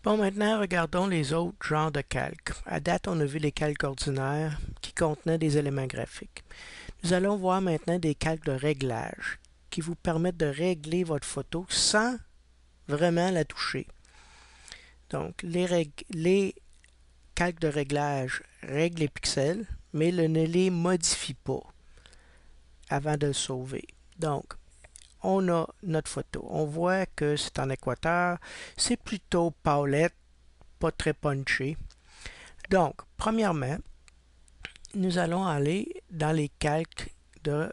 Bon, maintenant, regardons les autres genres de calques. À date, on a vu les calques ordinaires qui contenaient des éléments graphiques. Nous allons voir maintenant des calques de réglage qui vous permettent de régler votre photo sans vraiment la toucher. Donc, les calques de réglage règlent les pixels, mais ne les modifient pas avant de le sauver. Donc, on a notre photo. On voit que c'est en équateur. C'est plutôt pâlette, pas très punché. Donc, premièrement, nous allons aller dans les calques de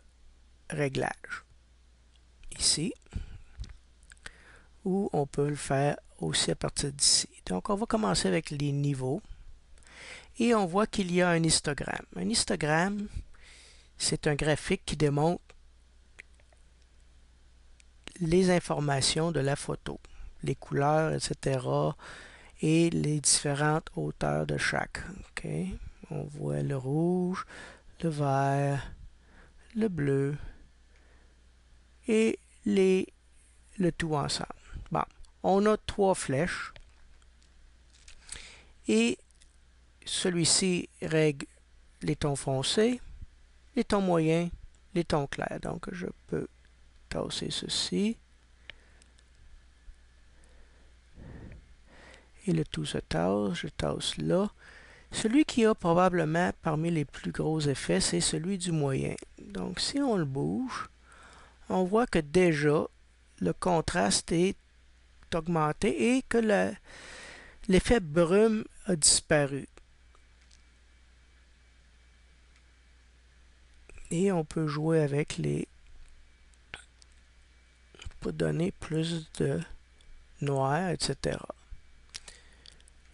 réglage. Ici, ou on peut le faire aussi à partir d'ici. Donc, on va commencer avec les niveaux. Et on voit qu'il y a un histogramme. Un histogramme, c'est un graphique qui démontre les informations de la photo, les couleurs, etc. et les différentes hauteurs de chaque. Okay? On voit le rouge, le vert, le bleu et le tout ensemble. Bon, on a 3 flèches et celui-ci règle les tons foncés, les tons moyens, les tons clairs. Donc, je peux tasser ceci. Et le tout se tasse, je tasse là. Celui qui a probablement parmi les plus gros effets, c'est celui du moyen. Donc, si on le bouge, on voit que déjà, le contraste est augmenté et que l'effet brume a disparu. Et on peut jouer avec pour donner plus de noir, etc.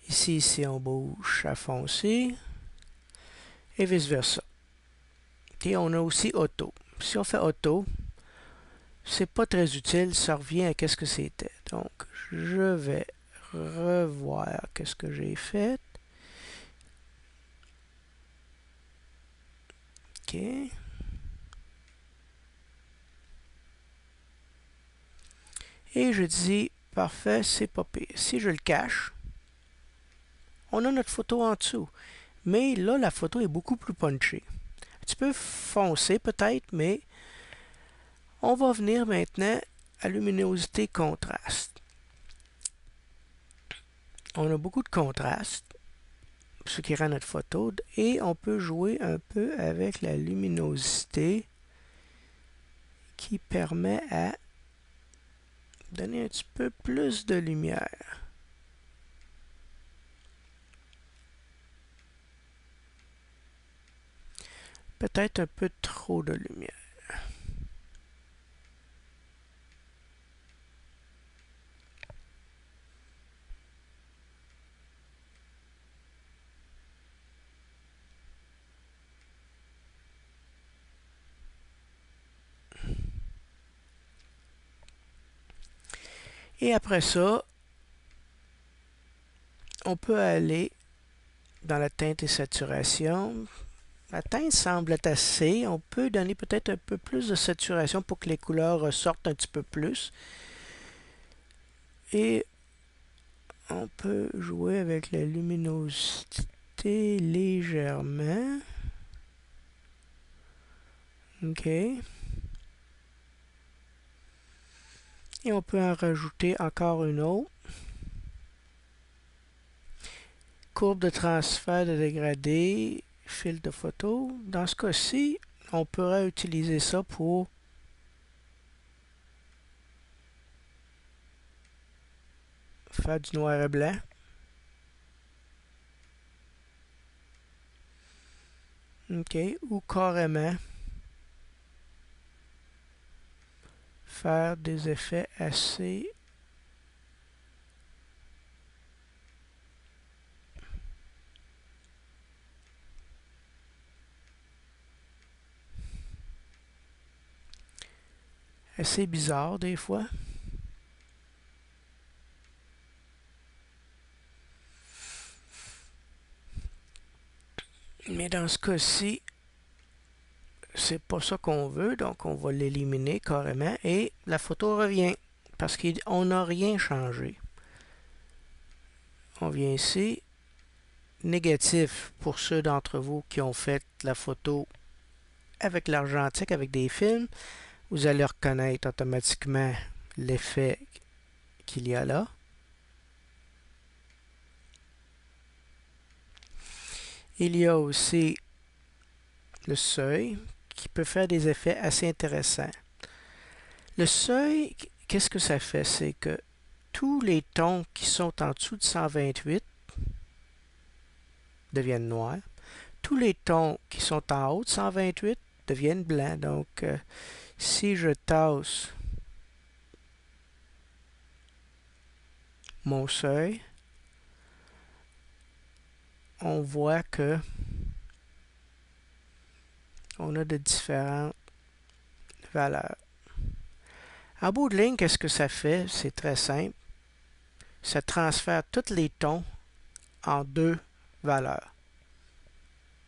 Ici, si on bouge à foncé, et vice-versa. Et on a aussi auto. Si on fait auto, c'est pas très utile, ça revient à qu'est-ce que c'était. Donc, je vais revoir qu'est-ce que j'ai fait. OK. Et je dis, parfait, c'est pas pire. Si je le cache, on a notre photo en dessous. Mais là, la photo est beaucoup plus punchée. Un petit peu foncé peut-être, mais on va venir maintenant à luminosité contraste. On a beaucoup de contraste, ce qui rend notre photo, et on peut jouer un peu avec la luminosité qui permet à donner un petit peu plus de lumière. Peut-être un peu trop de lumière. Et après ça, on peut aller dans la teinte et saturation. La teinte semble être assez. On peut donner peut-être un peu plus de saturation pour que les couleurs ressortent un petit peu plus. Et on peut jouer avec la luminosité légèrement. OK. Et on peut en rajouter encore une autre. Courbe de transfert de dégradé, fil de photo. Dans ce cas-ci, on pourrait utiliser ça pour faire du noir et blanc. OK. Ou carrément faire des effets assez bizarres des fois. Mais dans ce cas-ci, c'est pas ça qu'on veut, donc on va l'éliminer carrément et la photo revient parce qu'on n'a rien changé. On vient ici. Négatif pour ceux d'entre vous qui ont fait la photo avec l'argentique, avec des films. Vous allez reconnaître automatiquement l'effet qu'il y a là. Il y a aussi le seuil qui peut faire des effets assez intéressants. Le seuil, qu'est-ce que ça fait? C'est que tous les tons qui sont en dessous de 128 deviennent noirs. Tous les tons qui sont en haut de 128 deviennent blancs. Donc, si je tasse mon seuil, on voit que on a de différentes valeurs. En bout de ligne, qu'est-ce que ça fait? C'est très simple. Ça transfère tous les tons en deux valeurs.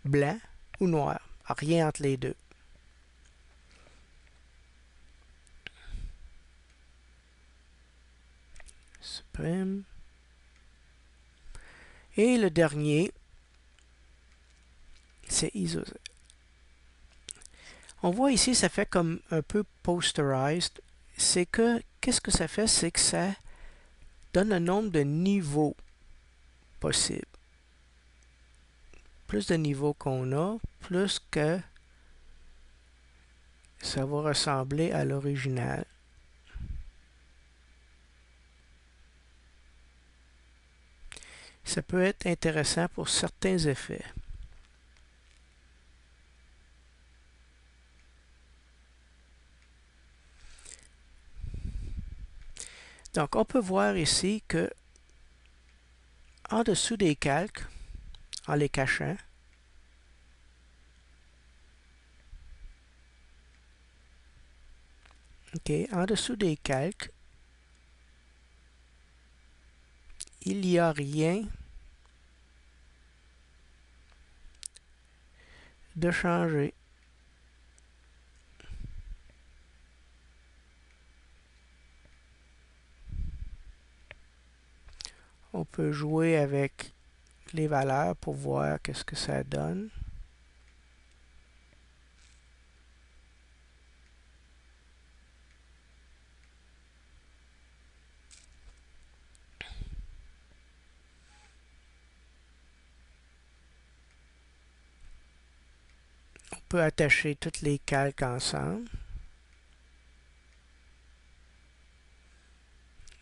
Blanc ou noir. Rien entre les deux. Supprime. Et le dernier, c'est ISO. On voit ici, ça fait comme un peu posterized. C'est que, qu'est-ce que ça fait? C'est que ça donne un nombre de niveaux possibles. Plus de niveaux qu'on a, plus que ça va ressembler à l'original. Ça peut être intéressant pour certains effets. Donc, on peut voir ici que en dessous des calques, en les cachant, en dessous des calques, il n'y a rien de changé. On peut jouer avec les valeurs pour voir qu'est-ce que ça donne. On peut attacher toutes les calques ensemble.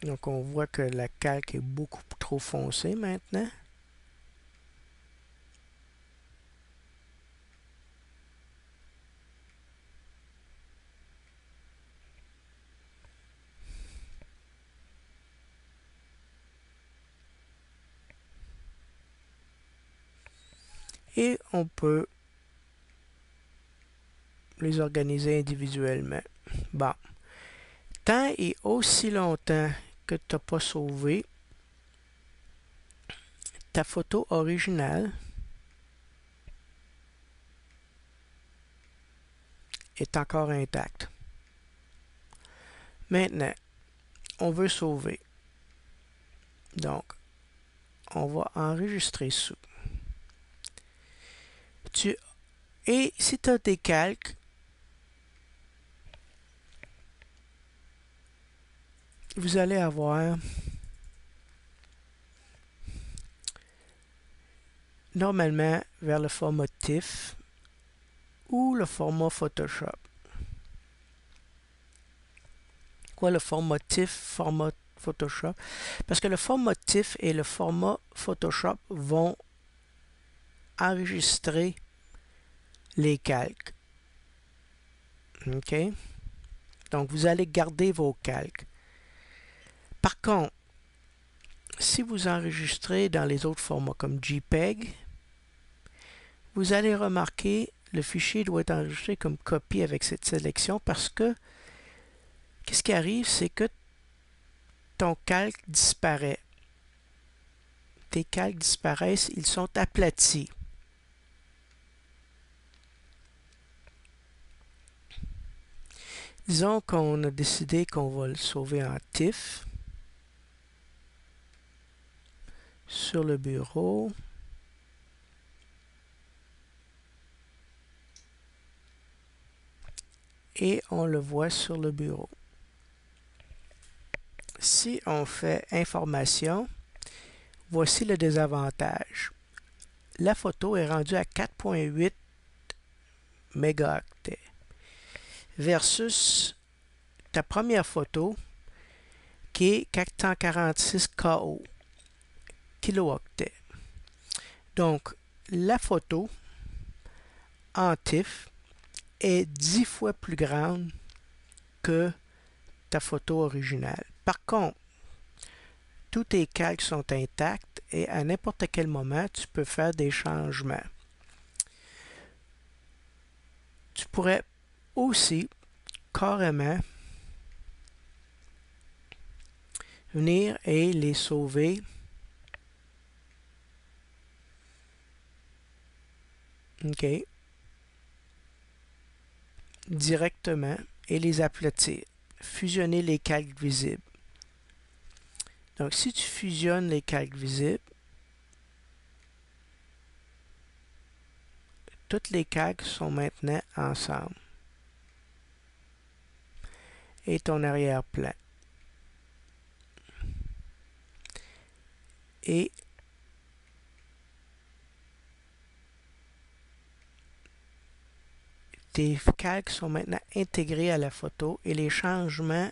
Donc on voit que la calque est beaucoup trop foncée maintenant. Et on peut les organiser individuellement. Bon. Tant et aussi longtemps que tu n'as pas sauvé ta photo originale est encore intacte. Maintenant, on veut sauver. Donc, on va enregistrer sous. Et si tu as des calques, vous allez avoir normalement vers le format TIFF ou le format Photoshop. Quoi le format TIFF, format Photoshop? Parce que le format TIFF et le format Photoshop vont enregistrer les calques. OK? Donc, vous allez garder vos calques. Par contre, si vous enregistrez dans les autres formats comme JPEG, vous allez remarquer le fichier doit être enregistré comme copie avec cette sélection parce que qu'est-ce qui arrive, c'est que ton calque disparaît. Tes calques disparaissent, ils sont aplatis. Disons qu'on a décidé qu'on va le sauver en TIFF. sur le bureau. Et on le voit sur le bureau. Si on fait Information, voici le désavantage. La photo est rendue à 4.8 mégaoctets versus ta première photo qui est 446 kilooctets. Donc, la photo en TIFF est 10 fois plus grande que ta photo originale. Par contre, tous tes calques sont intacts et à n'importe quel moment, tu peux faire des changements. Tu pourrais aussi carrément venir et les sauver directement et les aplatir. Fusionner les calques visibles. Donc, si tu fusionnes les calques visibles, toutes les calques sont maintenant ensemble. Et ton arrière-plan. Et tes calques sont maintenant intégrés à la photo et les changements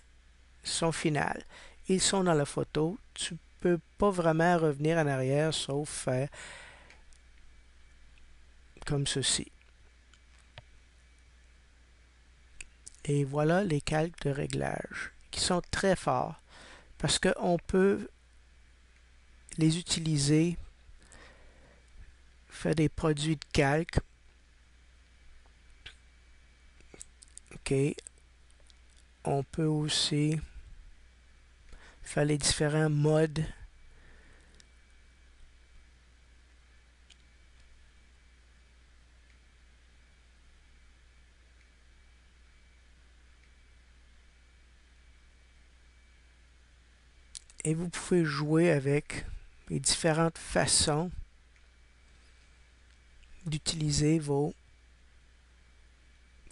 sont finaux. Ils sont dans la photo. Tu ne peux pas vraiment revenir en arrière sauf faire comme ceci. Et voilà les calques de réglage qui sont très forts parce qu'on peut les utiliser, faire des produits de calque. On peut aussi faire les différents modes. Et vous pouvez jouer avec les différentes façons d'utiliser vos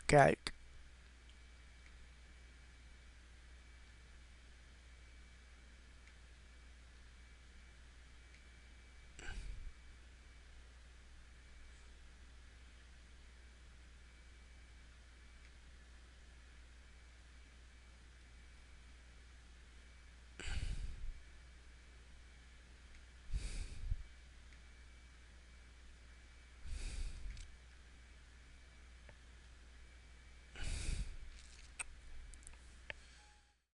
calques.